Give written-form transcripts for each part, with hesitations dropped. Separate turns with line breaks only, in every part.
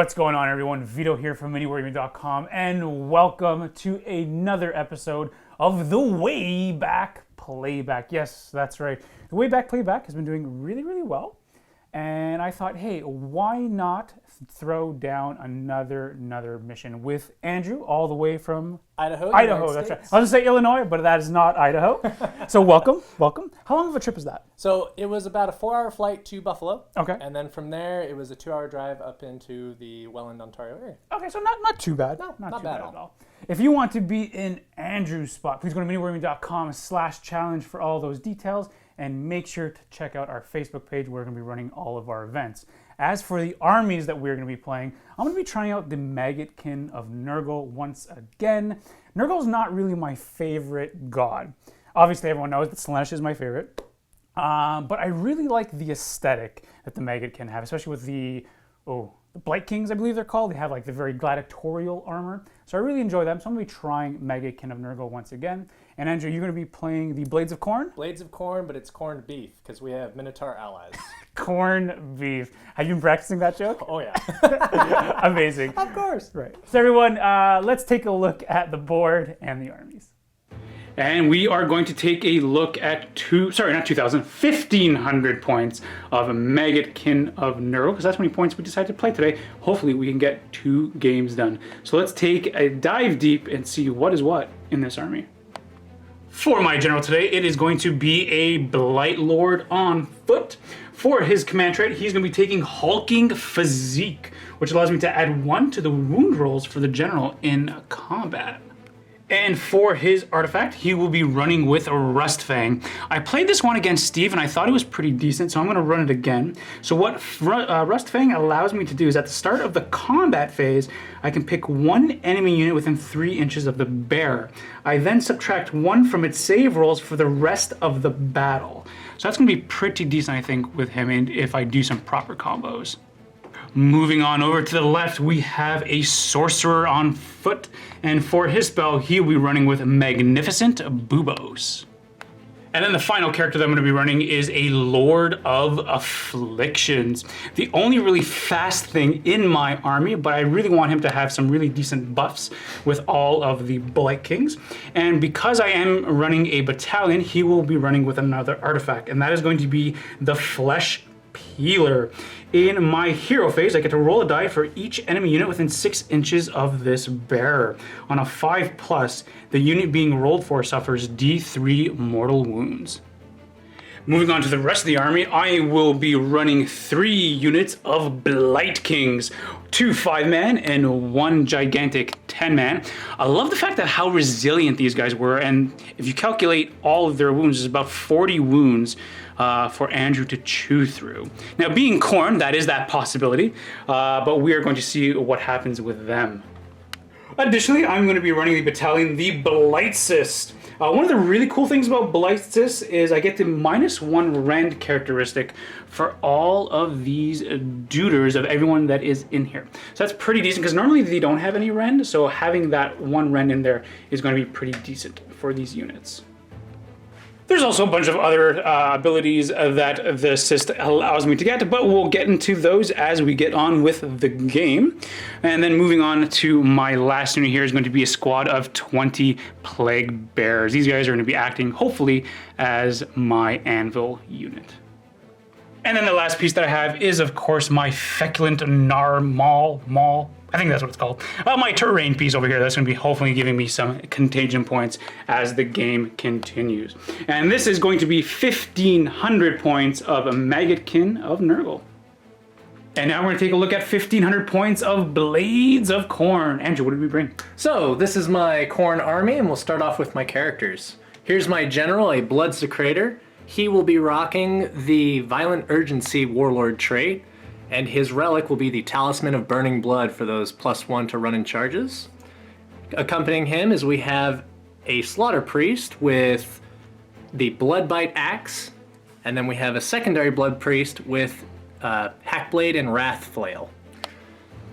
What's going on, everyone? Vito here from MiniWarGaming.com, and welcome to another episode of the Wayback Playback. Yes, that's right. The Wayback Playback has been doing really well, and I thought, hey, why not throw down another mission with Andrew, all the way from
Idaho.
That's right. I was going to say Illinois, but that is not Idaho. So welcome. How long of a trip is that?
So it was about a 4-hour flight to Buffalo.
Okay.
And then from there, it was a 2-hour drive up into the Welland, Ontario area.
Okay, so not too bad.
No, not
too
bad
bad at all. If you want to be in Andrew's spot, please go to MiniWarGaming.com/challenge for all those details, and make sure to check out our Facebook page where we're going to be running all of our events. As for the armies that we're going to be playing, I'm going to be trying out the Maggotkin of Nurgle once again. Nurgle's not really my favorite god. Obviously, everyone knows that Slaanesh is my favorite. But I really like the aesthetic that the Maggotkin have, especially with the Blight Kings, I believe they're called. They have like the very gladiatorial armor. So I really enjoy them. So I'm going to be trying Maggotkin of Nurgle once again. And Andrew, you're going to be playing the Blades of Khorne?
Blades of Khorne, but it's corned beef because we have Minotaur allies.
Corned beef. Have you been practicing that joke?
Oh, yeah.
Amazing.
Of course.
Right. So everyone, let's take a look at the board and the armies. And we are going to take a look at 1,500 points of Maggotkin of Nurgle, because that's how many points we decided to play today. Hopefully we can get 2 games done. So let's take a dive deep and see what is what in this army. For my general today, it is going to be a Blight Lord on foot. For his command trait, he's going to be taking Hulking Physique, which allows me to add 1 to the wound rolls for the general in combat. And for his artifact, he will be running with a Rustfang. I played this one against Steve, and I thought it was pretty decent, so I'm going to run it again. So what Rustfang allows me to do is at the start of the combat phase, I can pick 1 enemy unit within 3 inches of the bearer. I then subtract 1 from its save rolls for the rest of the battle. So that's going to be pretty decent, I think, with him, and if I do some proper combos. Moving on over to the left, we have a Sorcerer on foot, and for his spell, he will be running with Magnificent Bubos. And then the final character that I'm going to be running is a Lord of Afflictions. The only really fast thing in my army, but I really want him to have some really decent buffs with all of the Blight Kings. And because I am running a battalion, he will be running with another artifact, and that is going to be the Flesh Peeler. In my hero phase, I get to roll a die for each enemy unit within 6 inches of this bearer. On a 5+, the unit being rolled for suffers D3 mortal wounds. Moving on to the rest of the army, I will be running 3 units of Blight Kings, 2 5-man and 1 gigantic 10-man. I love the fact that how resilient these guys were, and if you calculate all of their wounds, it's about 40 wounds for Andrew to chew through. Now, being Khorne, that is that possibility, but we are going to see what happens with them. Additionally, I'm going to be running the battalion, the Blightcyst. One of the really cool things about Blightcyst is I get the -1 rend characteristic for all of these duders of everyone that is in here. So that's pretty decent, because normally they don't have any rend, so having that 1 rend in there is going to be pretty decent for these units. There's also a bunch of other abilities that the Cyst allows me to get, but we'll get into those as we get on with the game. And then moving on to my last unit here is going to be a squad of 20 Plague Bearers. These guys are going to be acting, hopefully, as my Anvil unit. And then the last piece that I have is, of course, my Feculent Maul. I think that's what it's called. My terrain piece over here, that's going to be hopefully giving me some contagion points as the game continues. And this is going to be 1,500 points of a Maggotkin of Nurgle. And now we're going to take a look at 1,500 points of Blades of Khorne. Andrew, what did we bring?
So this is my Khorne army, and we'll start off with my characters. Here's my general, a Blood Secretor. He will be rocking the Violent Urgency Warlord trait, and his relic will be the Talisman of Burning Blood for those +1 to run in charges. Accompanying him is we have a Slaughter Priest with the Bloodbite Axe, and then we have a secondary Blood Priest with Hackblade and Wrath Flail.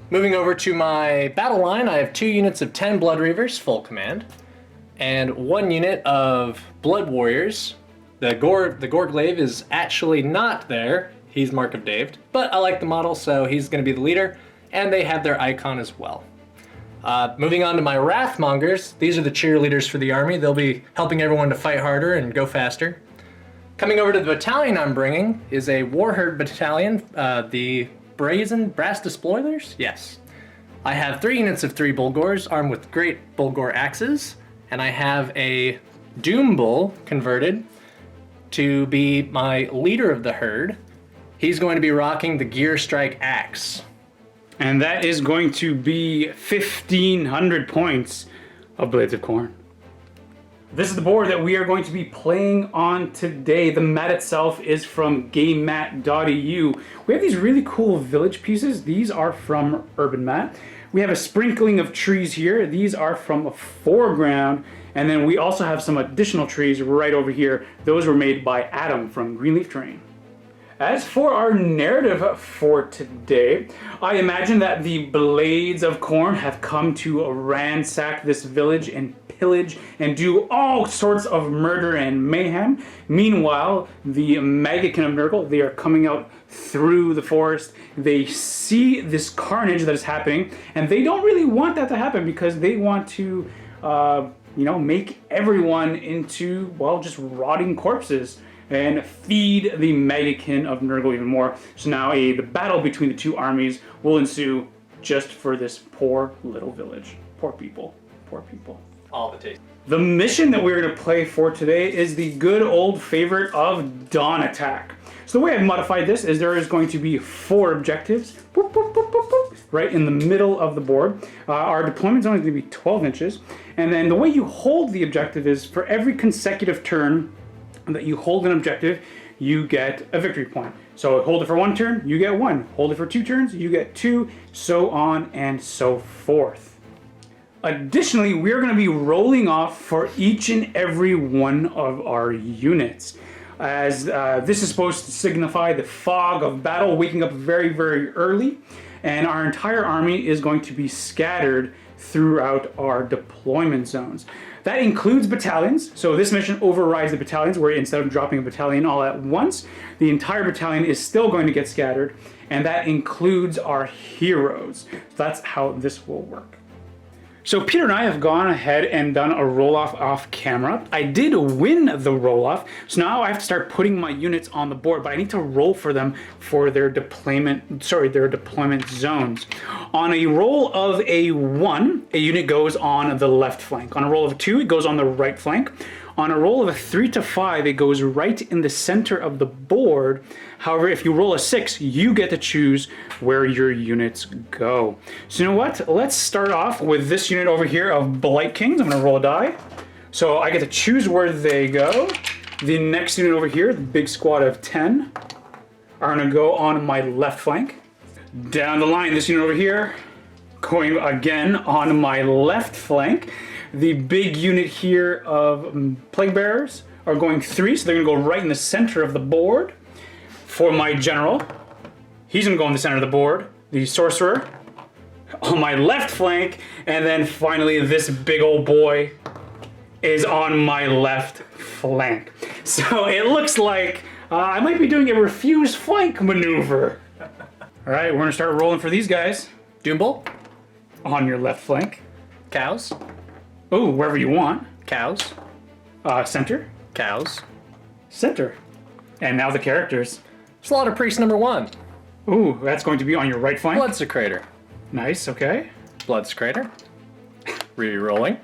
Moving over to my battle line, I have 2 units of 10 Blood Reavers, full command, and 1 unit of Blood Warriors. The Gorglaive is actually not there. He's Mark of Daved, but I like the model, so he's going to be the leader. and they have their icon as well. Moving on to my Wrathmongers, these are the cheerleaders for the army. They'll be helping everyone to fight harder and go faster. Coming over to the battalion I'm bringing is a Warherd battalion, the Brass Despoilers? Yes. I have 3 units of 3 Bulgors armed with great Bulgor axes, and I have a Doom Bull converted to be my leader of the herd. He's going to be rocking the Gear Strike axe.
And that is going to be 1,500 points of Blades of Khorne. This is the board that we are going to be playing on today. The mat itself is from GameMat.eu. We have these really cool village pieces. These are from Urban Mat. We have a sprinkling of trees here. These are from a foreground. And then we also have some additional trees right over here. Those were made by Adam from Greenleaf Terrain. As for our narrative for today, I imagine that the Blades of Khorne have come to ransack this village and pillage and do all sorts of murder and mayhem. Meanwhile, the Maggotkin of Nurgle, they are coming out through the forest. They see this carnage that is happening, and they don't really want that to happen because they want to, make everyone into, well, just rotting corpses and feed the Maggotkin of Nurgle even more. So now the battle between the two armies will ensue just for this poor little village. Poor people. Poor people.
All the taste.
The mission that we're going to play for today is the good old favorite of Dawn Attack. So the way I've modified this is there is going to be 4 objectives boop, boop, boop, boop, boop, right in the middle of the board. Our deployment is only going to be 12 inches. And then the way you hold the objective is for every consecutive turn that you hold an objective, you get a victory point. So hold it for 1 turn, you get 1. Hold it for 2 turns, you get 2, so on and so forth. Additionally, we're going to be rolling off for each and every one of our units, as this is supposed to signify the fog of battle waking up very, very early, and our entire army is going to be scattered throughout our deployment zones. That includes battalions, so this mission overrides the battalions, where instead of dropping a battalion all at once, the entire battalion is still going to get scattered, and that includes our heroes. So that's how this will work. So Peter and I have gone ahead and done a roll-off off camera. I did win the roll-off, so now I have to start putting my units on the board, but I need to roll for them for their deployment zones. On a roll of a 1, a unit goes on the left flank. On a roll of a 2, it goes on the right flank. On a roll of a 3 to 5, it goes right in the center of the board. However, if you roll a 6, you get to choose where your units go. So you know what? Let's start off with this unit over here of Blight Kings. I'm going to roll a die. So I get to choose where they go. The next unit over here, the big squad of 10, are going to go on my left flank. Down the line, this unit over here, going again on my left flank. The big unit here of Plague Bearers are going 3, so they're going to go right in the center of the board. For my general, he's going to go in the center of the board. The sorcerer on my left flank, and then finally this big old boy is on my left flank. So it looks like I might be doing a refuse flank maneuver. All right, we're going to start rolling for these guys.
Doombull.
On your left flank.
Cows.
Oh, wherever you want.
Cows.
Center.
Cows.
Center. And now the characters.
Slaughter Priest number 1.
Ooh, that's going to be on your right flank.
Bloodsecrator.
Nice, okay.
Bloodsecrator. Re-rolling.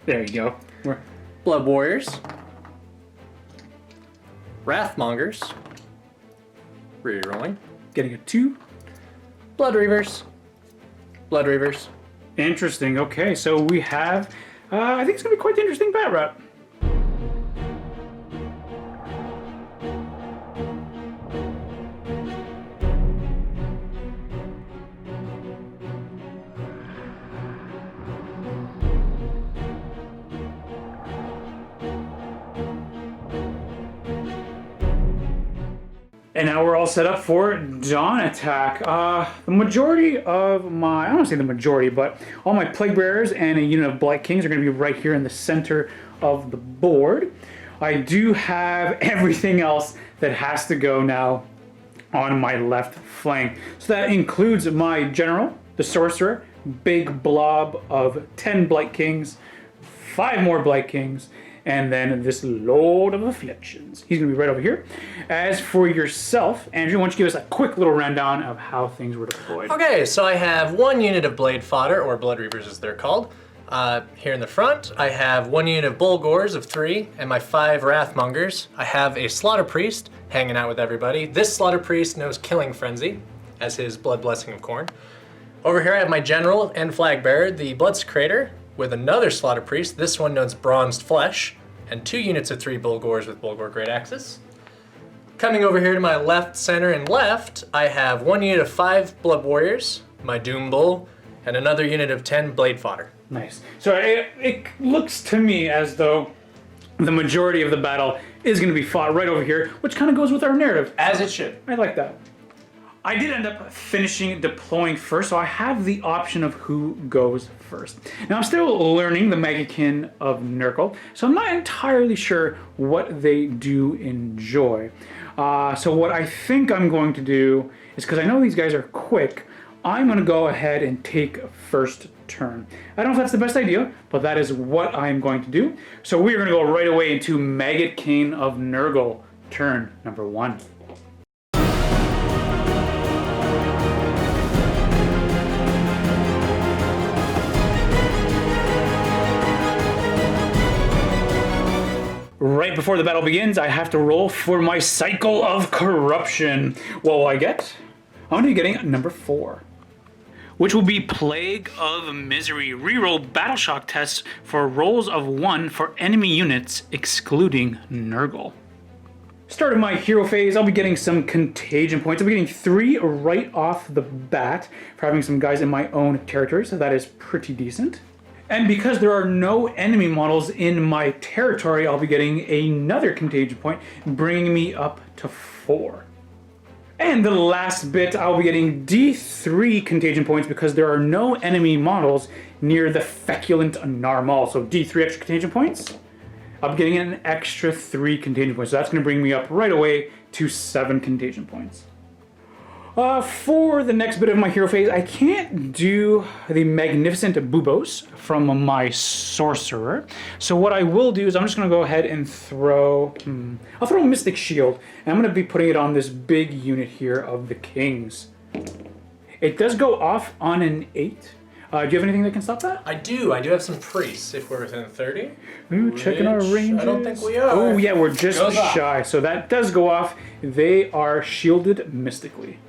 There you go.
Blood Warriors. Wrathmongers. Re-rolling.
Getting a 2.
Blood Reavers. Blood Reavers.
Interesting, okay. So we have, I think it's going to be quite the interesting bat route. And now we're all set up for Dawn Attack. The majority of my, I don't want to say the majority, but all my Plague Bearers and a unit of Blight Kings are going to be right here in the center of the board. I do have everything else that has to go now on my left flank. So that includes my general, the sorcerer, big blob of 10 Blight Kings, 5 more Blight Kings, and then this Lord of Afflictions. He's going to be right over here. As for yourself, Andrew, why don't you give us a quick little rundown of how things were deployed?
Okay, so I have 1 unit of Blade Fodder, or Blood Reapers as they're called. Here in the front, I have 1 unit of Bulgors of 3, and my 5 Wrathmongers. I have a Slaughter Priest hanging out with everybody. This Slaughter Priest knows Killing Frenzy as his Blood Blessing of Khorne. Over here I have my General and Flag Bearer, the Bloodsecrator, with another Slaughter Priest. This one knows Bronzed Flesh, and 2 units of 3 Bulgors with Bulgor Great Axes. Coming over here to my left, center, and left, I have 1 unit of 5 Blood Warriors, my Doom Bull, and another unit of 10 Blade Fodder.
Nice. So it looks to me as though the majority of the battle is going to be fought right over here, which kind of goes with our narrative.
As it should.
I like that. I did end up finishing deploying first, so I have the option of who goes first. Now I'm still learning the Maggotkin of Nurgle, so I'm not entirely sure what they do enjoy. So what I think I'm going to do is, because I know these guys are quick, I'm going to go ahead and take first turn. I don't know if that's the best idea, but that is what I'm going to do. So we're going to go right away into Maggotkin of Nurgle, turn number 1. Right before the battle begins, I have to roll for my Cycle of Corruption. What will I get? I'm going to be getting number 4, which will be Plague of Misery. Reroll Battle Shock tests for rolls of 1 for enemy units, excluding Nurgle. Starting my hero phase, I'll be getting some contagion points. I'll be getting 3 right off the bat for having some guys in my own territory, so that is pretty decent. And because there are no enemy models in my territory, I'll be getting another contagion point, bringing me up to 4. And the last bit, I'll be getting D3 contagion points because there are no enemy models near the Feculent Narmal. So D3 extra contagion points. I'll be getting an extra 3 contagion points. So that's going to bring me up right away to 7 contagion points. For the next bit of my hero phase, I can't do the Magnificent Bubos from my Sorcerer. So what I will do is I'm just going to go ahead and throw... I'll throw a Mystic Shield, and I'm going to be putting it on this big unit here of the Kings. It does go off on an 8. Do you have anything that can stop that?
I do have some priests if we're within 30.
Ooh, checking our ranges.
I don't think we are.
Oh yeah, we're just shy. So that does go off. They are shielded mystically.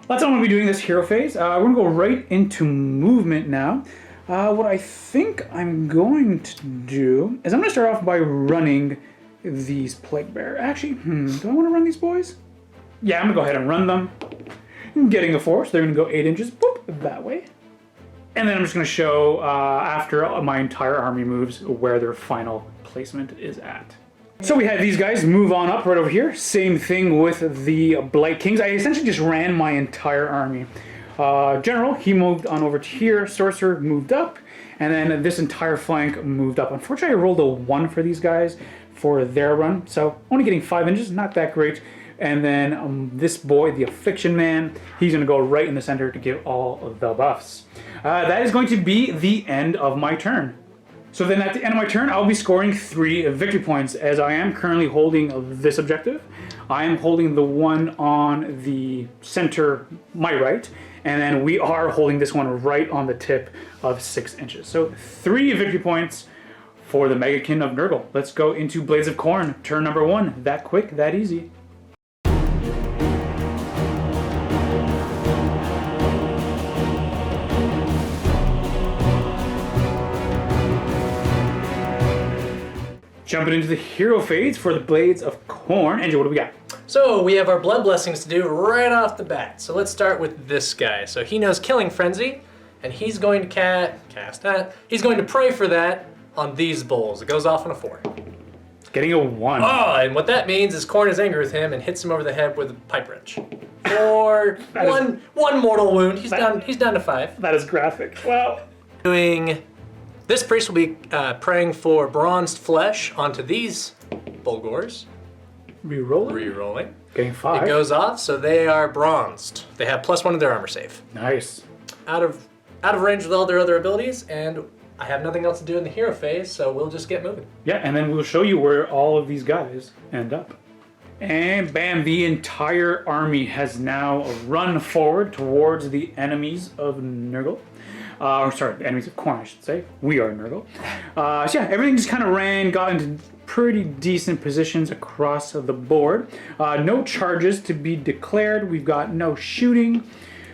That's how I'm going to be doing this hero phase. We're going to go right into movement now. What I think I'm going to do is I'm going to start off by running these Plague Bearer. Actually, do I want to run these boys? Yeah, I'm going to go ahead and run them. I'm getting a 4, so they're going to go 8 inches, boop, that way. And then I'm just going to show, after my entire army moves, where their final placement is at. So we had these guys move on up right over here. Same thing with the Blight Kings. I essentially just ran my entire army. General, he moved on over to here. Sorcerer moved up. And then this entire flank moved up. Unfortunately, I rolled a 1 for these guys for their run. So only getting 5 inches, not that great. And then this boy, the Affliction Man, he's going to go right in the center to give all of the buffs. That is going to be the end of my turn. So then at the end of my turn, I'll be scoring 3 victory points, as I am currently holding this objective. I am holding the one on the center, my right, and then we are holding this one right on the tip of 6 inches. So 3 victory points for the Maggotkin of Nurgle. Let's go into Blades of Khorne, turn number 1. That quick, that easy. Jumping into the hero phase for the Blades of Khorne. Andrew, what do we got?
So we have our blood blessings to do right off the bat. So let's start with this guy. So he knows Killing Frenzy, and he's going to cast that. He's going to pray for that on these bowls. It goes off on a 4.
Getting a 1.
Oh, and what that means is Khorne is angry with him and hits him over the head with a pipe wrench. For one mortal wound. He's down to 5.
That is graphic. Wow.
This priest will be praying for Bronzed Flesh onto these Bulgors.
Rerolling. Getting 5.
It goes off, so they are bronzed. They have +1 to their armor save.
Nice.
out of range with all their other abilities, and I have nothing else to do in the hero phase, so we'll just get moving.
Yeah, and then we'll show you where all of these guys end up. And bam, the entire army has now run forward towards the enemies of Nurgle. The enemies of Khorne, I should say. We are Nurgle. So yeah, everything just kind of got into pretty decent positions across the board. No charges to be declared. We've got no shooting.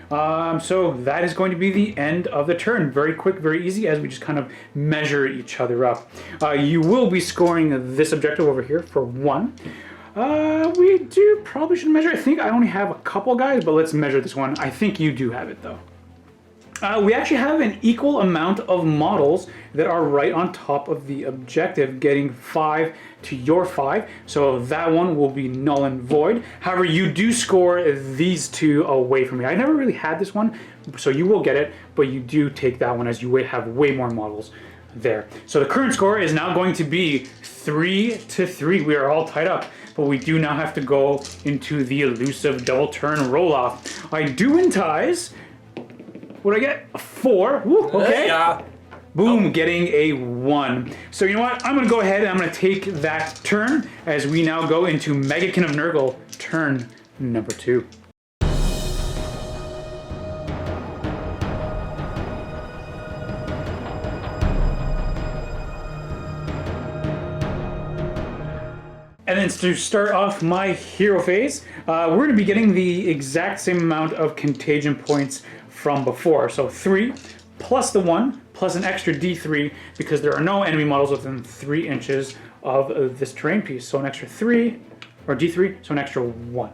So that is going to be the end of the turn. Very quick, very easy, as we just kind of measure each other up. You will be scoring this objective over here for 1. We probably should measure. I think I only have a couple guys, but let's measure this one. I think you do have it though. We actually have an equal amount of models that are right on top of the objective, getting 5 to your 5. So that one will be null and void. However, you do score these 2 away from me. I never really had this one, so you will get it, but you do take that one as you have way more models there. So the current score is now going to be 3 to 3. We are all tied up, but we do now have to go into the elusive double turn roll off. I do in ties. What did I get? A 4. Woo, okay.
Yeah.
Boom, getting a 1. So you know what? I'm going to go ahead and I'm going to take that turn as we now go into Maggotkin of Nurgle, turn number 2. And then to start off my hero phase, we're going to be getting the exact same amount of contagion points from before. So 3 plus the 1 plus an extra D3 because there are no enemy models within 3 inches of this terrain piece. So an extra 3, or D3, so an extra 1.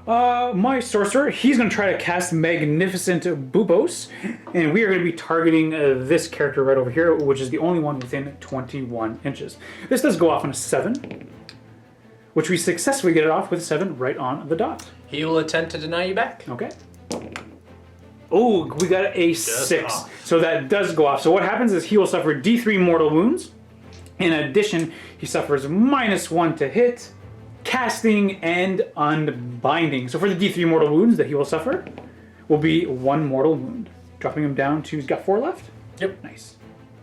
My sorcerer, he's going to try to cast Magnificent Bubos, and we are going to be targeting this character right over here, which is the only one within 21 inches. This does go off on a 7, which we successfully get it off with a 7 right on the dot.
He will attempt to deny you back.
Okay. Oh, we got a 6. So that does go off. So what happens is he will suffer D3 mortal wounds. In addition, he suffers -1 to hit, casting, and unbinding. So for the D3 mortal wounds that he will suffer, will be 1 mortal wound, dropping him down to, he's got 4 left?
Yep.
Nice.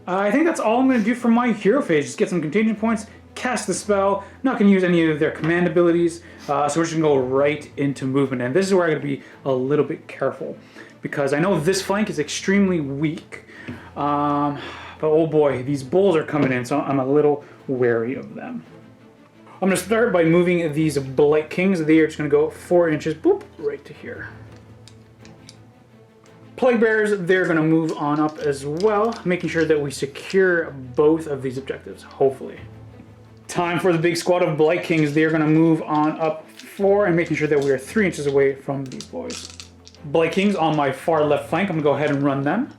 I think that's all I'm going to do for my hero phase. Just get some contagion points, cast the spell. Not going to use any of their command abilities, so we're just going to go right into movement. And this is where I'm going to be a little bit careful, because I know this flank is extremely weak. But oh boy, these bulls are coming in, so I'm a little wary of them. I'm going to start by moving these Blight Kings. They are just going to go 4 inches, boop, right to here. Plague Bearers, they're going to move on up as well, making sure that we secure both of these objectives, hopefully. Time for the big squad of Blight Kings. They're going to move on up 4 and making sure that we are 3 inches away from these boys. Blight Kings on my far left flank. I'm going to go ahead and run them.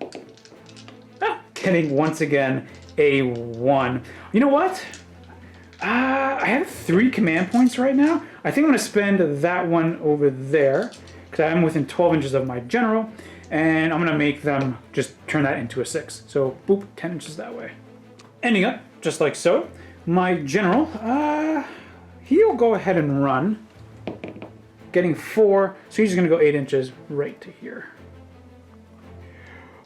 Getting, once again, a 1. You know what? I have 3 command points right now. I think I'm going to spend that one over there, because I'm within 12 inches of my general, and I'm going to make them just turn that into a 6. So, boop, 10 inches that way. Ending up, just like so. My general, he'll go ahead and run. Getting 4, so he's just going to go 8 inches right to here.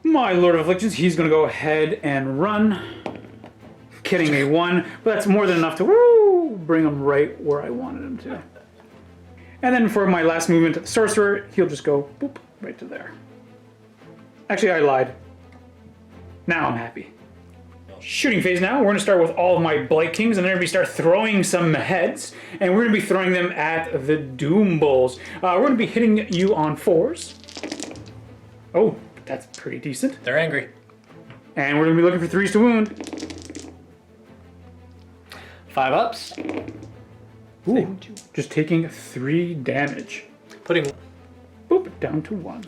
My Lord of Afflictions, he's going to go ahead and run. Getting a 1, but that's more than enough to bring him right where I wanted him to. And then for my last movement, the Sorcerer, he'll just go boop, right to there. Actually, I lied. Now I'm happy. Shooting phase now. We're going to start with all of my Blight Kings, and then we're going to start throwing some heads, and we're going to be throwing them at the Doom Bulls. We're going to be hitting you on 4s. Oh, that's pretty decent.
They're angry.
And we're going to be looking for 3s to wound.
5 ups.
Ooh, just taking 3 damage.
Putting
Boop, down to 1.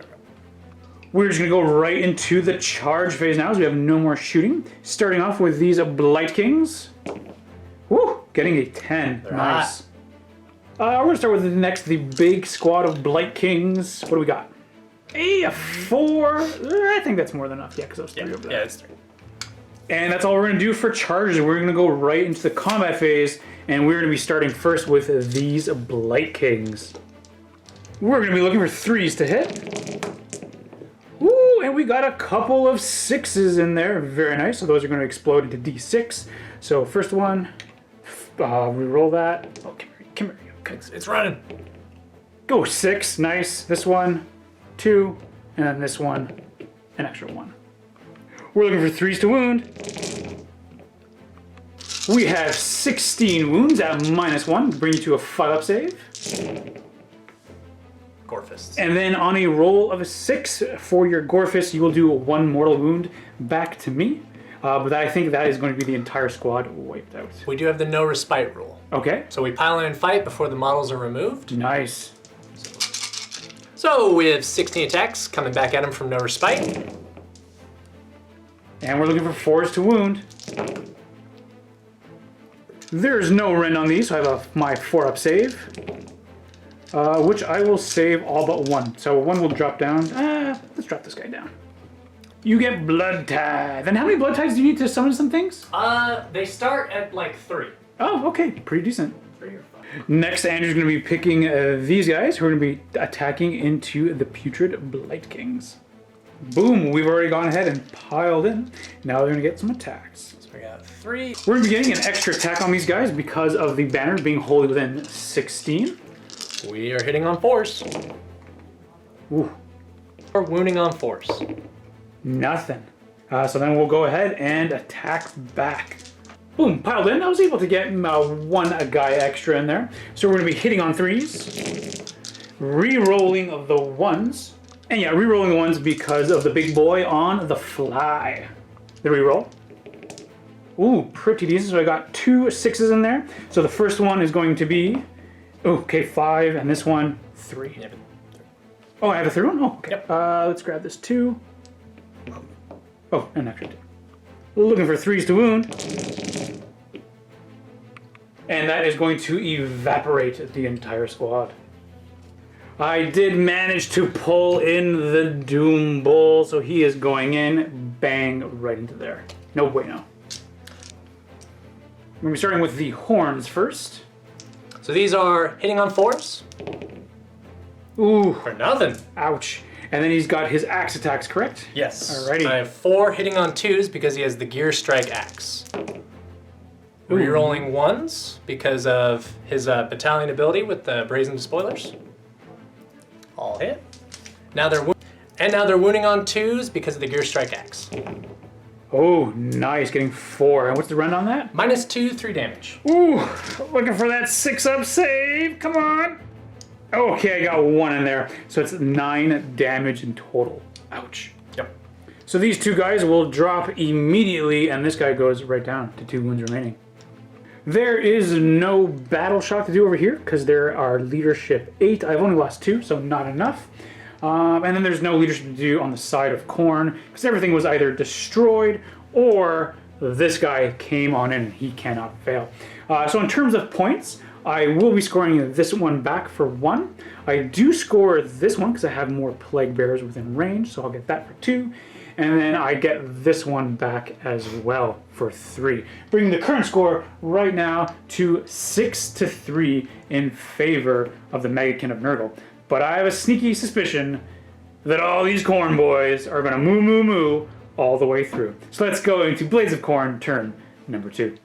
We're just going to go right into the charge phase now, as we have no more shooting. Starting off with these Blight Kings. Woo, getting a 10.
They're
nice. We're going to start with the big squad of Blight Kings. What do we got? A 4. I think that's more than enough. Yeah, because those 3 over there.
Yeah, it's 3.
And that's all we're going to do for charges. We're going to go right into the combat phase, and we're going to be starting first with these Blight Kings. We're going to be looking for 3s to hit. Woo, got a couple of 6s in there. Very nice. So those are going to explode into D6. So first one, re-roll that. Oh, come here. Okay.
It's running.
Go 6. Nice. This one, 2, and then this one, an extra 1. We're looking for 3s to wound. We have 16 wounds at -1, bring you to a 5-up save.
Gorefist.
And then on a roll of a 6 for your Gorefist, you will do 1 mortal wound back to me. But I think that is going to be the entire squad wiped out.
We do have the no respite rule.
Okay.
So we pile in and fight before the models are removed.
Nice.
So we have 16 attacks coming back at him from no respite.
And we're looking for 4s to wound. There's no rend on these, so I have my 4-up save. Which I will save all but 1. So 1 will drop down. Let's drop this guy down. You get Blood Tithe. Then how many Blood Tithes do you need to summon some things?
They start at like 3.
Oh, okay. Pretty decent.
3 or 5.
Next, Andrew's going to be picking these guys who are going to be attacking into the Putrid Blight Kings. Boom, we've already gone ahead and piled in. Now they're going to get some attacks.
So we got 3.
We're going to be getting an extra attack on these guys because of the banner being wholly within 16.
We are hitting on 4s.
Ooh.
Or wounding on 4s.
Nothing. So then we'll go ahead and attack back. Boom, piled in. I was able to get one guy extra in there. So we're going to be hitting on 3s. Re-rolling of the 1s. And yeah, re-rolling the 1s because of the big boy on the fly. The re-roll. Ooh, pretty decent. So I got 2 6s in there. So the first one is going to be, okay, 5, and this one, 3.
Yeah,
Oh, I have a 3rd one? Oh, okay.
Yep.
Let's grab this 2. Oh, an extra 2. Looking for 3s to wound. And that is going to evaporate the entire squad. I did manage to pull in the Doom Bull, so he is going in, bang, right into there. No bueno. We're going to be starting with the horns first.
So these are hitting on 4s.
Ooh.
For nothing.
Ouch. And then he's got his axe attacks, correct?
Yes.
Alrighty.
I have 4 hitting on 2s because he has the Gear Strike Axe. Rerolling 1s because of his battalion ability with the Brazen Spoilers. All hit. Now they're wounding on 2s because of the Gear Strike Axe.
Oh, nice. Getting 4. And what's the run on that?
-2, 3 damage.
Ooh, looking for that 6-up save. Come on. Okay, I got 1 in there. So it's 9 damage in total. Ouch.
Yep.
So these 2 guys will drop immediately, and this guy goes right down to 2 wounds remaining. There is no battle shock to do over here because there are leadership 8. I've only lost 2, so not enough. And then there's no leadership to do on the side of Khorne because everything was either destroyed or this guy came on in and he cannot fail. So in terms of points, I will be scoring this one back for 1. I do score this one because I have more Plague Bearers within range, so I'll get that for 2. And then I get this one back as well for 3. Bringing the current score right now to 6-3 in favor of the Maggotkin of Nurgle. But I have a sneaky suspicion that all these Khorne boys are going to moo all the way through. So let's go into Blades of Khorne turn number 2.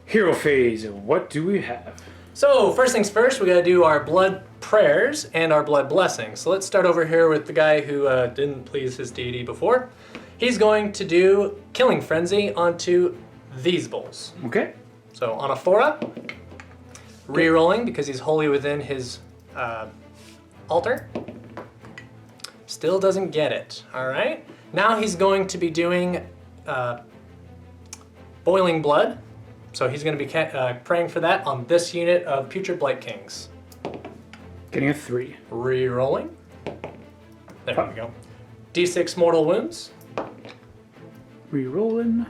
Hero phase, what do we have?
So first things first, we gotta do our blood prayers and our blood blessings. So let's start over here with the guy who didn't please his deity before. He's going to do Killing Frenzy onto these bulls.
Okay.
So on a 4-up, re-rolling because he's wholly within his altar. Still doesn't get it, all right? Now he's going to be doing Boiling Blood. So he's going to be praying for that on this unit of Putrid Blight Kings.
Getting a 3.
Re-rolling. There we go. D6 mortal wounds.
Re-rolling.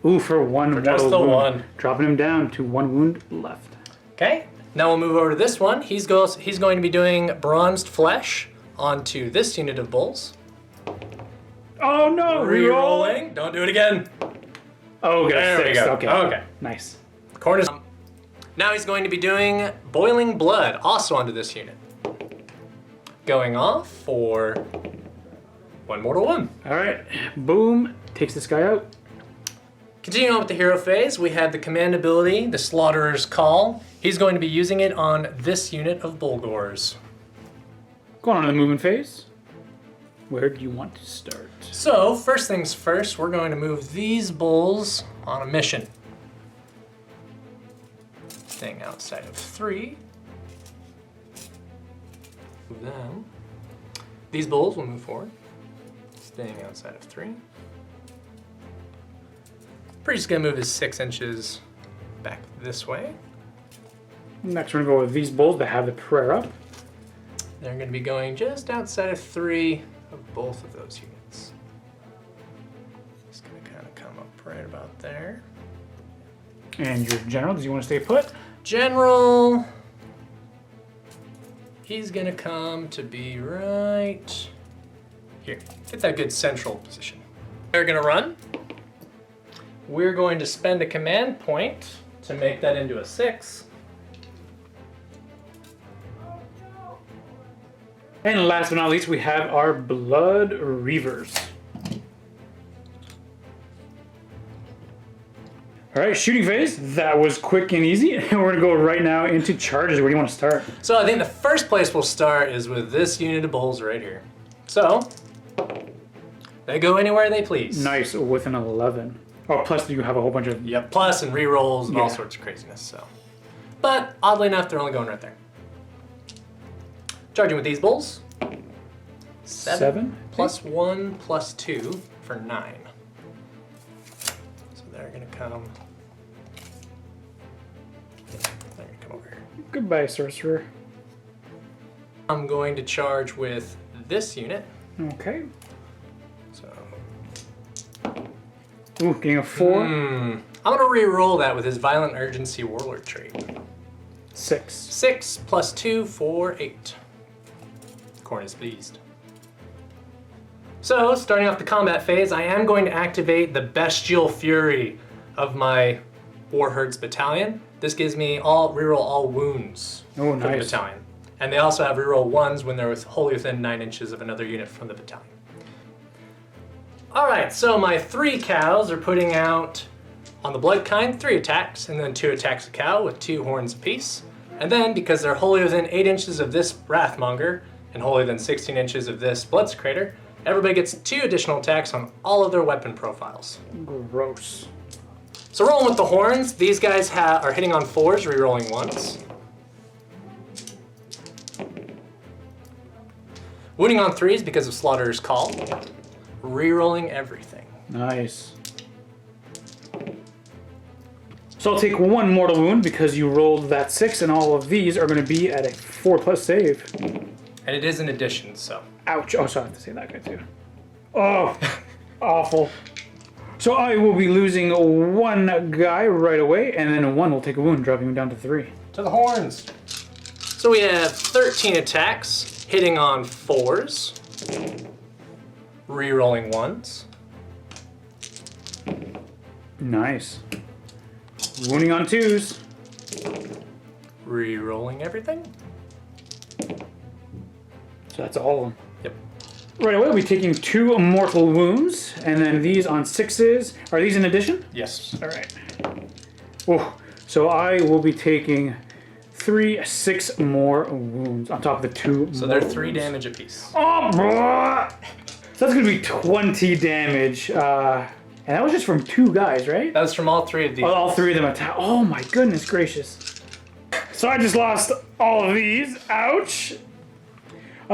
Ooh, for 1
For just
mortal
the
wound.
1.
Dropping him down to 1 wound left.
Okay. Now we'll move over to this one. He's going to be doing Bronzed Flesh onto this unit of bulls.
Oh no!
Re-rolling. Don't do it again.
Oh, got
There we
6.
go.
Okay.
Okay.
Nice.
Khorne is... Now he's going to be doing Boiling Blood, also onto this unit. Going off for 1 mortal wound.
All right. Boom. Takes this guy out.
Continuing on with the hero phase, we have the command ability, the Slaughterer's Call. He's going to be using it on this unit of Bulgors.
Going on to the movement phase. Where do you want to start?
So, first things first, we're going to move these bulls on a mission. Staying outside of 3. Move them. These bulls will move forward. Staying outside of 3. Priest's gonna move his 6 inches back this way.
Next, we're gonna go with these bulls that have the prayer up.
They're gonna be going just outside of 3 of both of those units. Just gonna kind of come up right about there.
And your general, does you want to stay put?
General, he's gonna come to be right here. Get that good central position. They're gonna run. We're going to spend a command point to make that into a 6.
And last but not least, we have our Blood Reavers. All right, shooting phase. That was quick and easy. And we're gonna go right now into charges. Where do you want to start?
So I think the first place we'll start is with this unit of bulls right here. So, they go anywhere they please.
Nice, with an 11. Oh, plus you have a whole bunch of...
Yep, plus and rerolls and all
Yeah.
sorts of craziness, so. But, oddly enough, they're only going right there. Charging with these bulls.
7?
Plus 1, plus 2 for 9. So they're gonna come... They're gonna come over here.
Goodbye, sorcerer.
I'm going to charge with this unit.
Okay.
So...
Ooh, getting a 4.
I'm gonna re-roll that with his Violent Urgency Warlord trait.
6.
6 plus 2 for 8. Khorne is pleased. So, starting off the combat phase, I am going to activate the Bestial Fury of my Warherds battalion. This gives me reroll all wounds
Oh,
for the
nice.
battalion. And they also have reroll 1s when they're wholly within 9 inches of another unit from the battalion. Alright, so my 3 cows are putting out, on the blood kind, 3 attacks, and then 2 attacks a cow with 2 horns apiece. And then, because they're wholly within 8 inches of this Wrathmonger, and wholly within 16 inches of this Bloodsecrator, everybody gets 2 additional attacks on all of their weapon profiles.
Gross.
So rolling with the horns, these guys are hitting on 4s, rerolling 1s. Wounding on 3s because of Slaughterer's Call. Rerolling everything.
Nice. So I'll take 1 mortal wound because you rolled that 6, and all of these are going to be at a 4+ save.
And it is an addition, so.
Ouch. Oh, so I have to say that guy too. Oh, awful. So I will be losing 1 guy right away, and then 1 will take a wound, dropping him down to 3.
To the horns. So we have 13 attacks, hitting on 4s. Rerolling 1s.
Nice. Wounding on 2s.
Rerolling everything.
So that's all of them.
Yep.
Right away, we'll be taking 2 mortal wounds, and then these on 6s. Are these in addition?
Yes.
All right. Oh, so I will be taking 6 more wounds on top of the 2.
So they're 3 damage apiece.
Oh, bruh. So that's gonna be 20 damage, and that was just from 2 guys, right?
That was from all 3 of these.
Oh, all 3 of them attack. Oh my goodness gracious! So I just lost all of these. Ouch!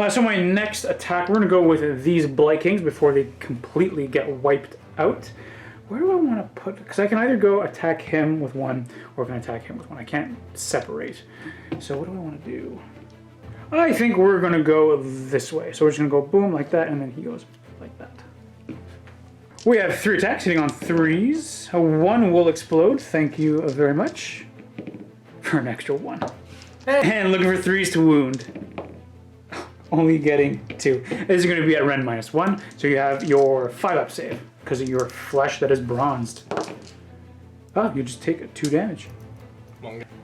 So my next attack, we're gonna go with these Blight Kings before they completely get wiped out. Where do I want to put? Because I can either go attack him with 1, or I can attack him with 1. I can't separate. So what do I want to do? I think we're gonna go this way. So we're just gonna go boom like that, and then he goes like that. We have 3 attacks hitting on 3s. 1 will explode. Thank you very much for an extra 1. And looking for 3s to wound. Only getting 2. This is gonna be at Ren -1. So you have your 5-up save because of your flesh that is bronzed. Oh, you just take 2 damage.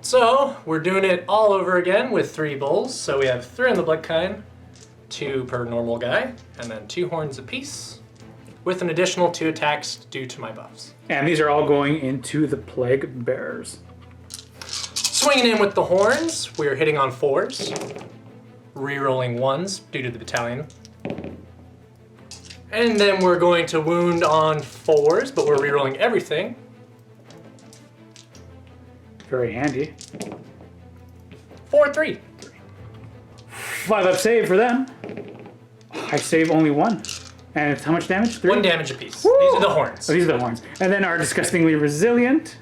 So we're doing it all over again with 3 bulls. So we have 3 on the blood kind, 2 per normal guy, and then 2 horns apiece, with an additional 2 attacks due to my buffs.
And these are all going into the plague bearers.
Swinging in with the horns, we're hitting on 4s, rerolling 1s due to the battalion. And then we're going to wound on 4s, but we're rerolling everything.
Very handy.
4-3.
5 up save for them. I save only 1. And it's how much damage? 3?
1 damage apiece.
Woo!
These are the horns.
Oh, these are the horns. And then our disgustingly resilient.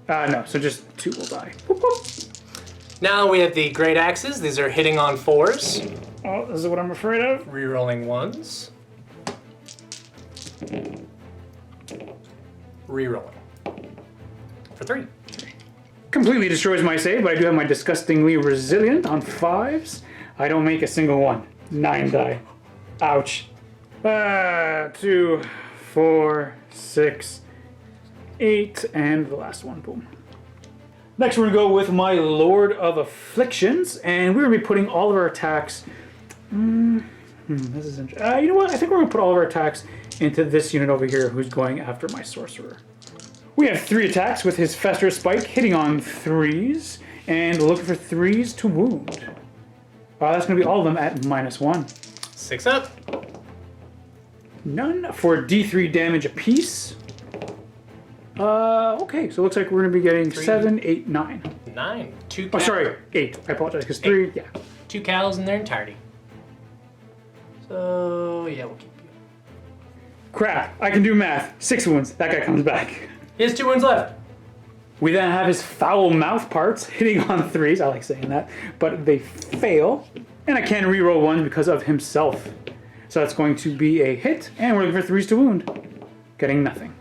No, so just 2 will die. Whoop, whoop.
Now we have the great axes. These are hitting on 4s.
Oh, this is what I'm afraid of.
Rerolling 1s. Rerolling. For 3.
Completely destroys my save, but I do have my disgustingly resilient on 5s. I don't make a single one. 9 die. Ouch. 2, 4, 6, 8, and the last one. Boom. Next, we're gonna go with my Lord of Afflictions, and we're gonna be putting all of our attacks. This is interesting. You know what? I think we're gonna put all of our attacks into this unit over here, who's going after my sorcerer. We have 3 attacks with his Fester Spike, hitting on 3s, and looking for 3s to wound. That's going to be all of them at -1.
6 up.
None for D3 damage apiece. Okay, so it looks like we're going to be getting 7, 8, 9.
9. 2
Oh, sorry, 8. I apologize, because 3, yeah.
2 cows in their entirety. So, yeah, we'll keep you.
Crap, I can do math. 6 wounds. That guy comes back.
He has 2 wounds left.
We then have his foul mouth parts hitting on 3s. I like saying that, but they fail. And I can reroll 1 because of himself. So that's going to be a hit, and we're looking for 3s to wound. Getting nothing.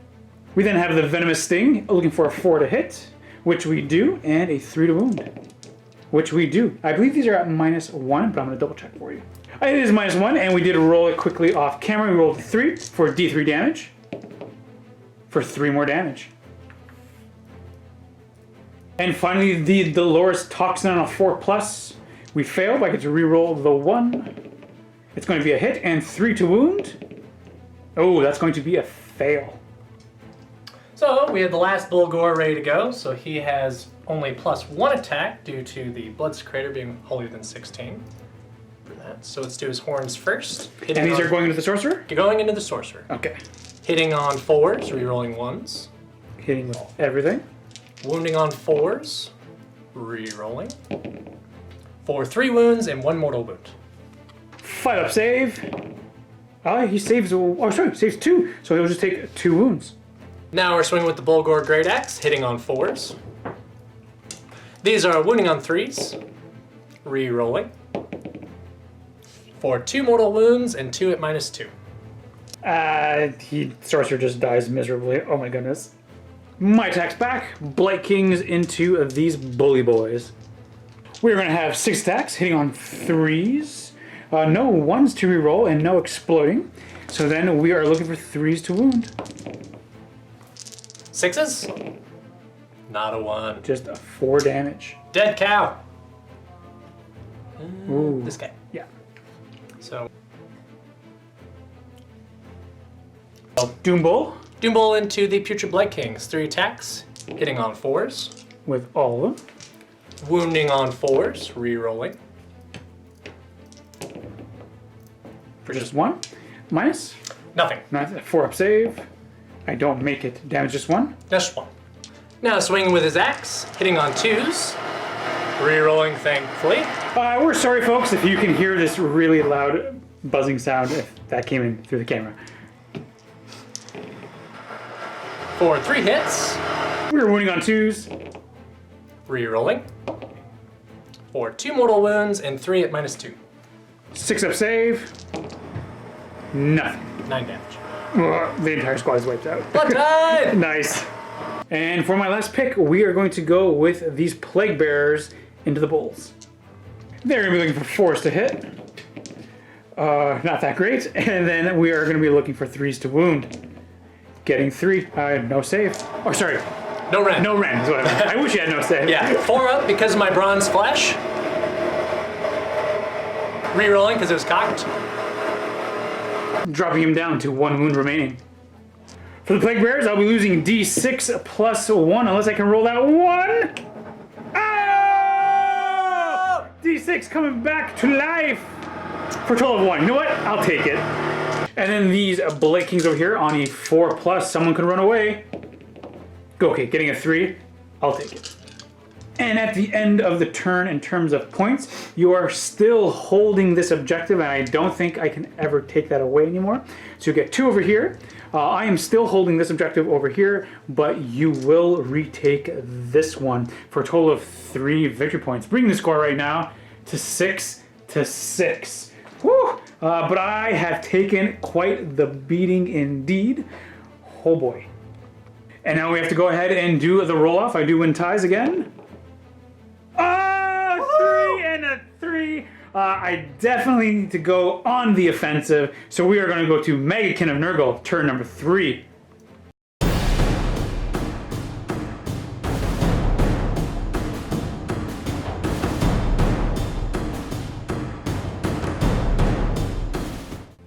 We then have the Venomous Sting, looking for a 4 to hit, which we do, and a 3 to wound, which we do. I believe these are at -1, but I'm going to double check for you. It is -1, and we did roll it quickly off camera. We rolled 3 for D3 damage, for 3 more damage. And finally, the Dolores Toxin on a 4+. We failed. I get to reroll the 1. It's going to be a hit and 3 to wound. Oh, that's going to be a fail.
So we have the last Bulgor ready to go. So he has only +1 attack due to the Blood Secretor being holier than 16. For that. So let's do his horns first.
And these are going into the sorcerer?
Going into the sorcerer.
Okay.
Hitting on 4s, rerolling 1s.
Hitting with everything.
Wounding on 4s, rerolling. For 3 wounds and 1 mortal wound.
5 up save. He saves. Oh, sorry, saves 2. So he'll just take 2 wounds.
Now we're swinging with the Bulgor Great Axe, hitting on 4s. These are wounding on 3s, rerolling. For 2 mortal wounds and 2 at -2.
Sorcerer just dies miserably. Oh my goodness. My attack's back. Blight Kings into these bully boys. We're going to have 6 attacks, hitting on 3s. No 1s to reroll and no exploding. So then we are looking for 3s to wound.
6s? Not a 1.
Just a 4 damage.
Dead cow.
Ooh.
This guy.
Yeah.
So.
Doombull.
Doombull into the Putrid Blight Kings. 3 attacks, hitting on 4s.
With all of them.
Wounding on 4s, rerolling.
For just 1. Minus.
Nothing.
4 up save. I don't make it. Damage just 1.
Just 1. Now swinging with his axe, hitting on 2s. Rerolling, thankfully.
We're sorry, folks, if you can hear this really loud buzzing sound, if that came in through the camera.
For 3 hits.
We're wounding on 2s.
Rerolling. For 2 mortal wounds and 3 at -2.
6 up save. Nothing.
9 damage.
The entire squad is wiped out.
Blood Tide!
Nice. And for my last pick, we are going to go with these Plague Bearers into the Bulls. They're going to be looking for 4s to hit. Not that great. And then we are going to be looking for 3s to wound. Getting 3. No save. Oh, sorry.
No rend.
No rend is what I meant. I wish you had no save.
Yeah, 4 up because of my bronze flesh. Rerolling because it was cocked.
Dropping him down to 1 wound remaining. For the Plague Bearers, I'll be losing D6 plus 1 unless I can roll that 1. Oh! D6 coming back to life for a total of 1. You know what? I'll take it. And then these Blight Kings over here on a 4 plus. Someone can run away. Okay, getting a 3. I'll take it. And at the end of the turn, in terms of points, you are still holding this objective, and I don't think I can ever take that away anymore. So you get 2 over here. I am still holding this objective over here, but you will retake this one for a total of 3 victory points, bringing the score right now to 6-6. Whew! But I have taken quite the beating indeed. Oh boy. And now we have to go ahead and do the roll-off. I do win ties again. 3 and a 3. I definitely need to go on the offensive. So we are going to go to Maggotkin of Nurgle, turn number 3.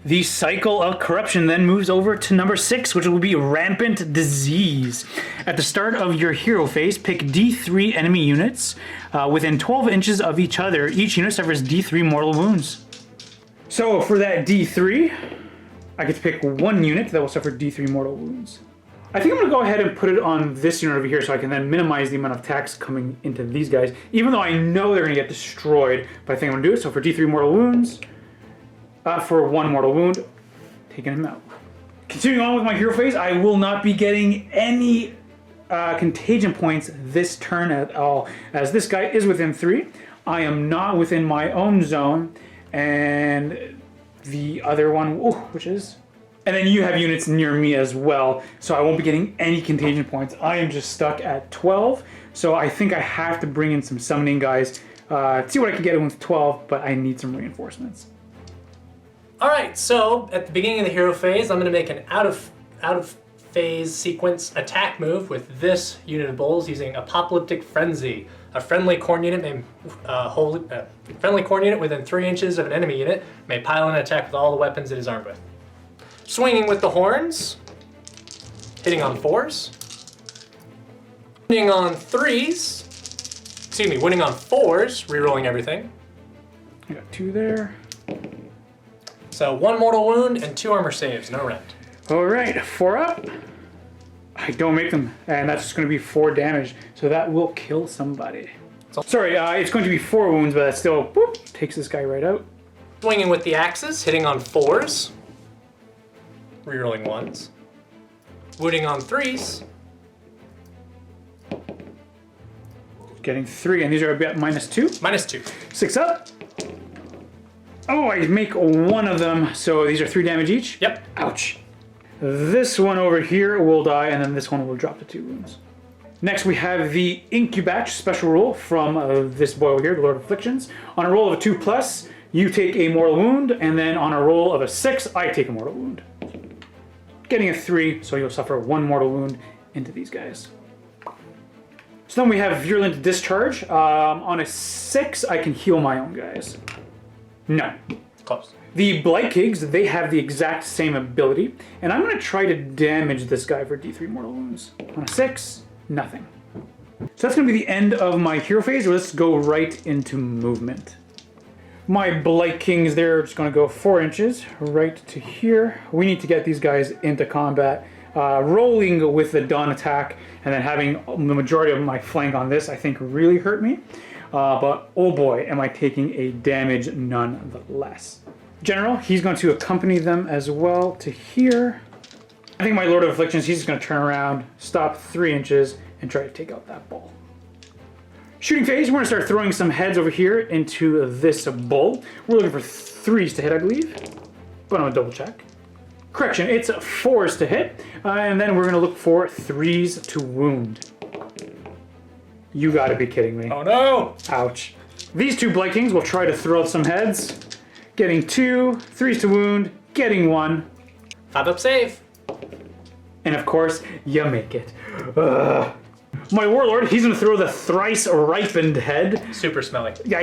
The cycle of corruption then moves over to number 6, which will be rampant disease. At the start of your hero phase, pick D3 enemy units within 12 inches of each other. Each unit suffers D3 mortal wounds. So for that D3, I get to pick 1 unit that will suffer D3 mortal wounds. I think I'm going to go ahead and put it on this unit over here so I can then minimize the amount of attacks coming into these guys, even though I know they're going to get destroyed. But I think I'm going to do it. So for D3 mortal wounds, for 1 mortal wound, taking him out. Continuing on with my hero phase, I will not be getting any contagion points this turn at all, as this guy is within 3. I am not within my own zone, and the other one, which is... And then you have units near me as well, so I won't be getting any contagion points. I am just stuck at 12, so I think I have to bring in some summoning guys, see what I can get with 12, but I need some reinforcements.
Alright, so at the beginning of the hero phase, I'm going to make an out of phase sequence attack move with this unit of bulls using Apocalyptic Frenzy. A friendly Khorne unit friendly Khorne unit within 3 inches of an enemy unit may pile an attack with all the weapons it is armed with. Swinging with the horns, hitting on 4s, winning on 3s, excuse me, winning on 4s, rerolling everything.
I got 2 there.
So 1 mortal wound and 2 armor saves, no rend.
Alright, 4 up. I don't make them, and that's just going to be 4 damage, so that will kill somebody. Sorry, it's going to be 4 wounds, but that still takes this guy right out.
Swinging with the axes, hitting on 4s, rerolling 1s, wounding on 3s.
Getting 3, and these are about -2?
-2.
6 up. Oh, I make 1 of them, so these are 3 damage each?
Yep.
Ouch. This one over here will die, and then this one will drop to 2 wounds. Next, we have the Incubatch special rule from this boy over here, the Lord of Afflictions. On a roll of a 2+, you take a mortal wound, and then on a roll of a 6, I take a mortal wound. Getting a 3, so you'll suffer 1 mortal wound into these guys. So then we have Virulent Discharge. On a 6, I can heal my own guys. No.
Close.
The Blight Kings, they have the exact same ability, and I'm going to try to damage this guy for D3 mortal wounds. On a 6, nothing. So that's going to be the end of my hero phase. Let's go right into movement. My Blight Kings, they're just going to go 4 inches right to here. We need to get these guys into combat. Rolling with the Dawn attack and then having the majority of my flank on this, I think really hurt me. But oh boy, am I taking a damage nonetheless. General, he's going to accompany them as well to here. I think my Lord of Afflictions, he's just going to turn around, stop 3 inches, and try to take out that bull. Shooting phase, we're going to start throwing some heads over here into this bull. We're looking for 3s to hit, I believe. But I'm going to double check. Correction, it's 4s to hit. And then we're going to look for 3s to wound. You gotta be kidding me.
Oh no!
Ouch. These 2 Blight Kings will try to throw some heads. Getting 2, 3s to wound, getting 1.
5 up save.
And of course, you make it. My warlord, he's gonna throw the thrice ripened head.
Super smelly.
Yeah.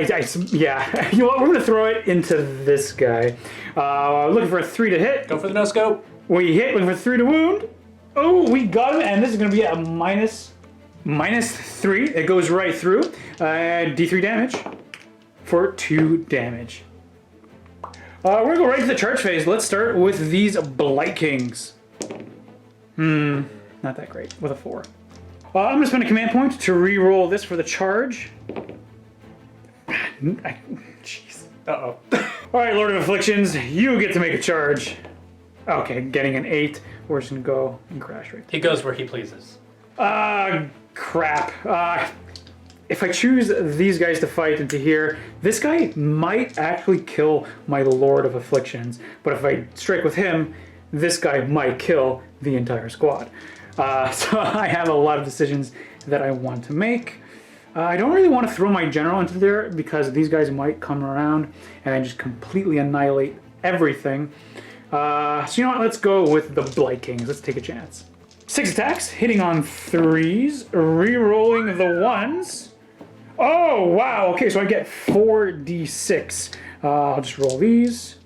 You know what? We're gonna throw it into this guy. Looking for a 3 to hit.
Go for the no scope.
We hit. Looking for 3 to wound. Oh, we got him, and this is gonna be a minus 3. It goes right through. D3 damage for 2 damage. We're gonna go right to the charge phase. Let's start with these Blight Kings. Not that great with a 4. I'm gonna spend a command point to re-roll this for the charge. Jeez. Uh-oh. All right, Lord of Afflictions, you get to make a charge. Okay, getting an 8. We're just gonna go and crash right there.
He goes where he pleases.
Crap. If I choose these guys to fight into here, this guy might actually kill my Lord of Afflictions. But if I strike with him, this guy might kill the entire squad. So I have a lot of decisions that I want to make. I don't really want to throw my general into there because these guys might come around and then just completely annihilate everything. So you know what? Let's go with the Blight Kings. Let's take a chance. 6 attacks, hitting on 3s, re-rolling the 1s. Oh, wow. Okay, so I get 4d6. I'll just roll these.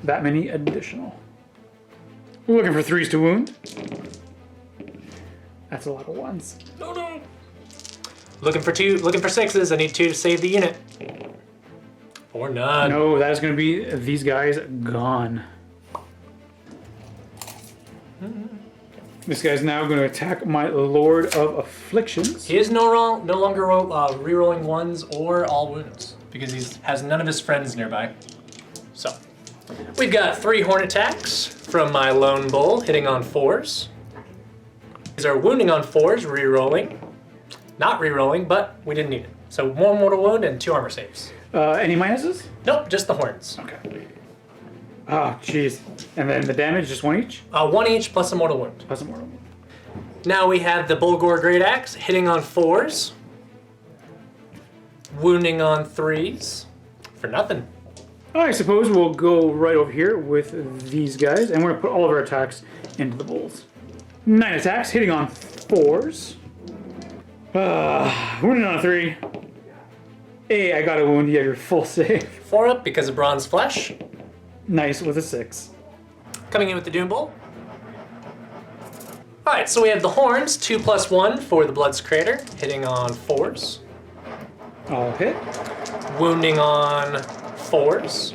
That many additional. We're looking for 3s to wound. That's a lot of 1s.
No. Looking for 2, looking for 6s. I need 2 to save the unit. Or none.
No, that is going to be these guys gone. This guy's now going to attack my Lord of Afflictions.
He is no longer re-rolling 1s or all wounds because he has none of his friends nearby. So, we've got 3 horn attacks from my lone bull, hitting on 4s. These are wounding on 4s, re-rolling. Not re-rolling, but we didn't need it. So 1 mortal wound and 2 armor saves.
Any minuses?
Nope, just the horns.
Okay. Oh, jeez. And then the damage, just 1 each?
1 each plus a mortal wound.
Plus a mortal wound.
Now we have the Bulgor Great Axe hitting on 4s, wounding on 3s for nothing.
I suppose we'll go right over here with these guys, and we're going to put all of our attacks into the bulls. 9 attacks, hitting on 4s. Wounding on a 3. Hey, I got a wound. You have your full save.
4 up because of bronze flesh.
Nice with a 6.
Coming in with the Doom Bolt. Alright, so we have the horns, 2 plus 1 for the Blood's Crater, hitting on 4s.
I'll hit.
Wounding on 4s.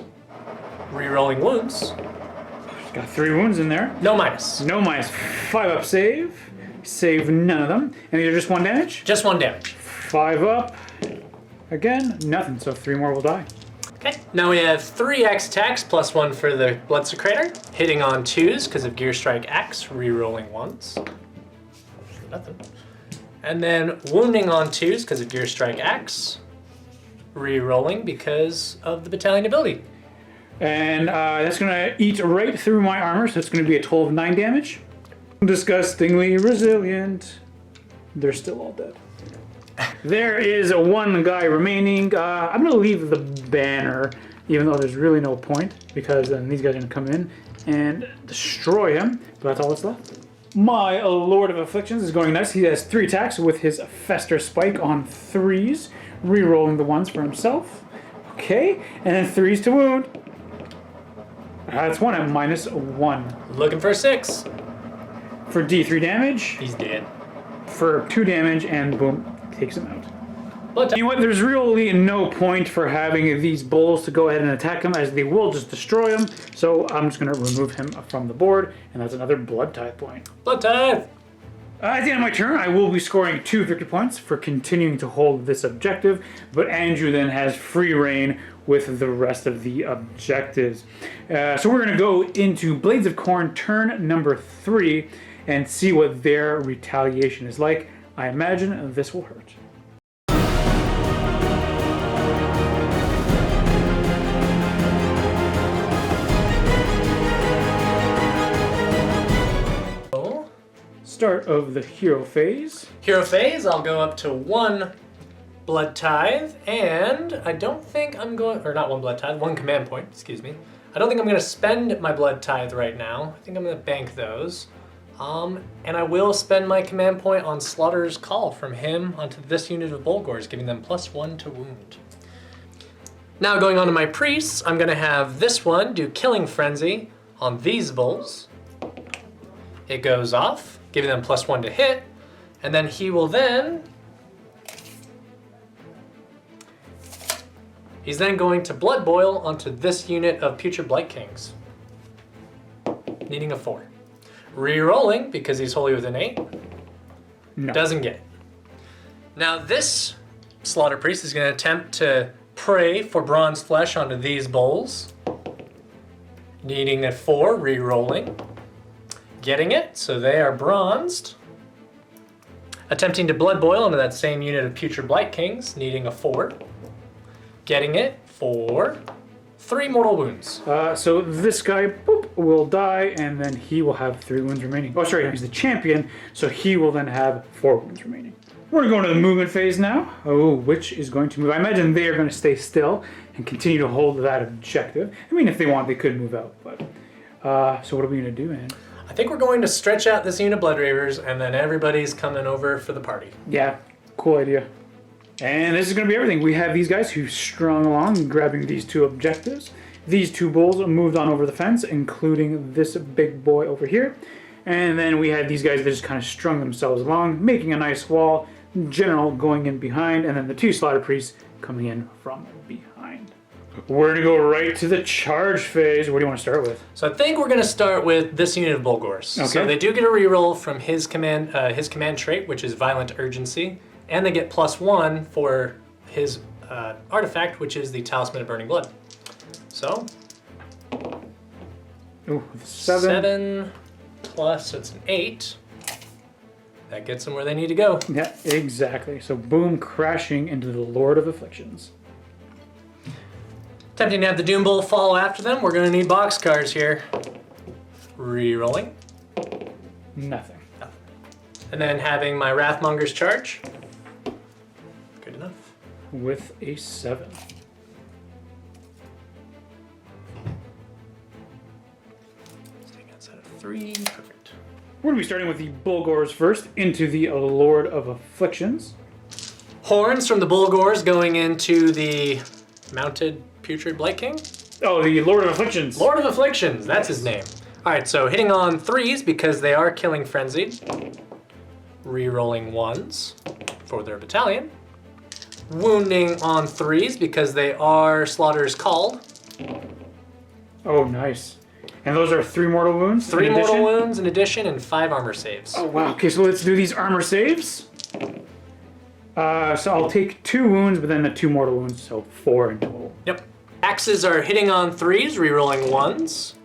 Rerolling wounds.
Got 3 wounds in there.
No minus.
No minus. 5 up save. Save none of them. And these are just 1 damage?
Just 1 damage.
5 up. Again, nothing. So 3 more will die.
Okay, now we have 3 axe attacks plus 1 for the Blood Secretor, hitting on 2s because of Gear Strike Axe, re-rolling 1s. Nothing. And then wounding on 2s because of Gear Strike Axe, re-rolling because of the Battalion ability.
And that's going to eat right through my armor, so it's going to be a total of 9 damage. Disgustingly resilient. They're still all dead. There is 1 guy remaining. I'm going to leave the banner, even though there's really no point, because then these guys are going to come in and destroy him. But that's all that's left. My Lord of Afflictions is going nice. He has 3 attacks with his Fester Spike on 3s, re-rolling the 1s for himself. Okay, and then 3s to wound. That's 1 at minus 1.
Looking for a 6.
For D3 damage.
He's dead.
For 2 damage, and boom, takes him out.
Blood
You know what? There's really no point for having these bulls to go ahead and attack him, as they will just destroy him. So I'm just going to remove him from the board, and that's another Blood Tithe point.
Blood Tithe!
At the end of my turn, I will be scoring 2 victory points for continuing to hold this objective, but Andrew then has free reign with the rest of the objectives. So we're going to go into Blades of Khorne turn number 3 and see what their retaliation is like. I imagine this will hurt. Start of the hero phase.
Hero phase, I'll go up to 1 Blood Tithe, and I don't think I'm going, or not 1 Blood Tithe, 1 command point, excuse me. I don't think I'm going to spend my Blood Tithe right now. I think I'm going to bank those. And I will spend my command point on Slaughter's Call from him onto this unit of Bulgors, giving them +1 to wound. Now going on to my priests, I'm gonna have this one do Killing Frenzy on these bulls. It goes off, giving them +1 to hit, and then he will then... He's then going to Blood Boil onto this unit of Putrid Blight Kings, needing a 4. Re-rolling, because he's wholly within 8,
No.
doesn't get it. Now this Slaughter Priest is going to attempt to pray for Bronze Flesh onto these bowls, needing a 4, re-rolling, getting it, so they are bronzed. Attempting to Blood Boil onto that same unit of Putrid Blight Kings, needing a 4, getting it for 3 mortal wounds.
So this guy boop, will die, and then he will have 3 wounds remaining. Oh, sorry, he's the champion, so he will then have 4 wounds remaining. We're going to go into the movement phase now. Oh, which is going to move? I imagine they are going to stay still and continue to hold that objective. I mean, if they want, they could move out, but... so what are we going to do, man?
I think we're going to stretch out this unit of Blood Ravers, and then everybody's coming over for the party.
Yeah, cool idea. And this is going to be everything. We have these guys who strung along, grabbing these 2 objectives. These 2 bulls moved on over the fence, including this big boy over here. And then we had these guys that just kind of strung themselves along, making a nice wall. General going in behind, and then the 2 Slaughter Priests coming in from behind. We're going to go right to the charge phase. What do you want to start with?
So I think we're going to start with this unit of Bulgors.
Okay.
So they do get a reroll from his command trait, which is Violent Urgency, and they get +1 for his artifact, which is the Talisman of Burning Blood. So,
Ooh, 7
plus it's an 8. That gets them where they need to go.
Yeah, exactly. So boom, crashing into the Lord of Afflictions.
Attempting to have the Doom Bull follow after them. We're going to need boxcars here. Re-rolling.
Nothing.
And then having my Wrathmonger's charge. Good enough.
With a 7.
Staying outside of 3. Perfect.
We're going to be starting with the Bulgors first, into the Lord of Afflictions.
Horns from the Bulgors going into the Mounted Putrid Blight King.
Oh, the Lord of Afflictions.
Lord of Afflictions, that's his name. Alright, so hitting on 3s because they are Killing Frenzied. Re-rolling 1s for their battalion. Wounding on 3s because they are Slaughter's Called.
Oh, nice. And those are 3 mortal wounds?
3 mortal wounds in addition and 5 armor saves.
Oh, wow. Okay, so let's do these armor saves. So I'll take 2 wounds, but then the 2 mortal wounds, so 4 in total.
Yep. Axes are hitting on 3s, re-rolling 1s.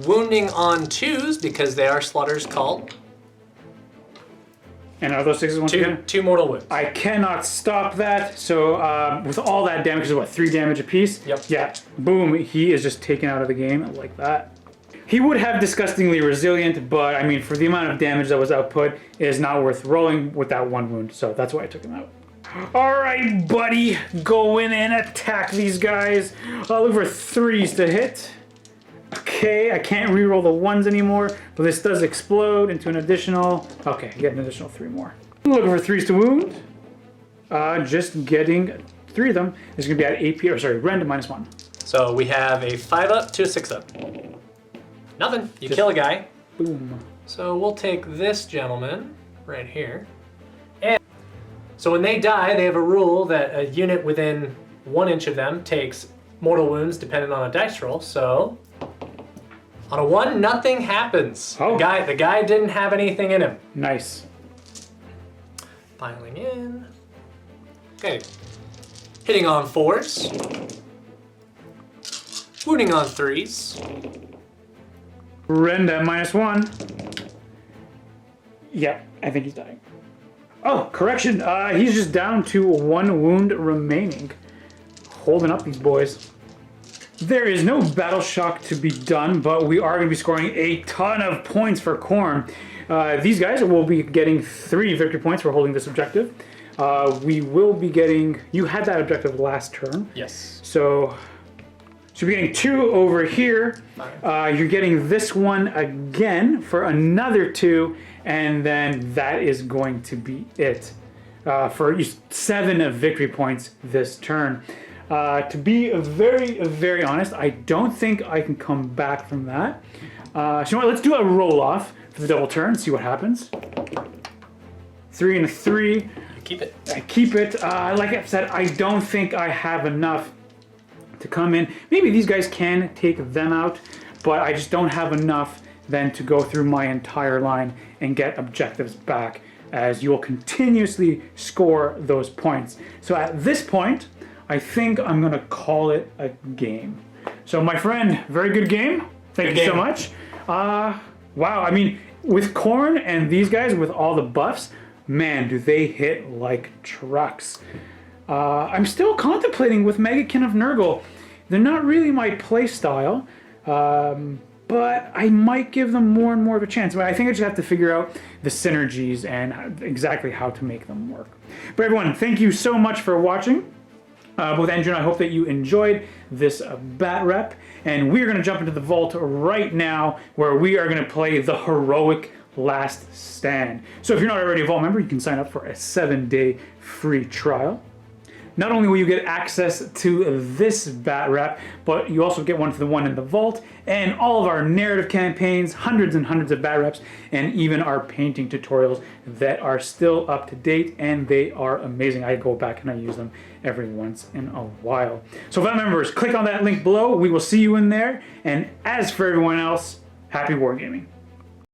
Wounding on 2s because they are Slaughter's Called.
And are those 6s once again?
2 mortal wounds.
I cannot stop that. So with all that damage, is what, 3 damage apiece?
Yep.
Yeah. Boom. He is just taken out of the game like that. He would have Disgustingly Resilient, but I mean, for the amount of damage that was output, it is not worth rolling with that 1 wound. So that's why I took him out. All right, buddy. Go in and attack these guys. Look for 3s to hit. Okay, I can't reroll the 1s anymore, but this does explode into an additional... Okay, I get an additional 3 more. Looking for 3s to wound. Just getting 3 of them. It's going to be at AP, or sorry, rend -1.
So we have a 5-up to a 6-up. Nothing. You kill a guy.
Boom.
So we'll take this gentleman right here. And so when they die, they have a rule that a unit within 1 inch of them takes mortal wounds depending on a dice roll. So on a 1, nothing happens.
Oh.
The guy didn't have anything in him.
Nice.
Filing in. Okay. Hitting on 4s. Wounding on 3s.
Rend at -1. Yep, I think he's dying. Oh, correction. He's just down to 1 wound remaining. Holding up these boys. There is no battle shock to be done, but we are going to be scoring a ton of points for Khorne. These guys will be getting 3 victory points for holding this objective. We will be getting... You had that objective last turn.
Yes.
So So you're getting 2 over here. You're getting this one again for another 2, and then that is going to be it for 7 victory points this turn. To be very honest, I don't think I can come back from that. So you know what, let's do a roll-off for the double turn, see what happens. 3 and a 3.
Keep it.
I keep it. Like I said, I don't think I have enough to come in. Maybe these guys can take them out, but I just don't have enough then to go through my entire line and get objectives back, as you'll continuously score those points. So at this point, I think I'm gonna call it a game. So my friend, very good game. Thank you so much. Wow, I mean, with Khorne and these guys with all the buffs, man, do they hit like trucks. I'm still contemplating with Maggotkin of Nurgle. They're not really my play style, but I might give them more and more of a chance. But I think I just have to figure out the synergies and exactly how to make them work. But everyone, thank you so much for watching. Both Andrew and I hope that you enjoyed this bat rep. And we're going to jump into the vault right now, where we are going to play the heroic last stand. So if you're not already a vault member, you can sign up for a 7-day free trial. Not only will you get access to this bat rep, but you also get one for the one in the vault, and all of our narrative campaigns, hundreds and hundreds of bat reps, and even our painting tutorials that are still up to date, and they are amazing. I go back and I use them every once in a while. So vault members, click on that link below. We will see you in there, and as for everyone else, happy wargaming.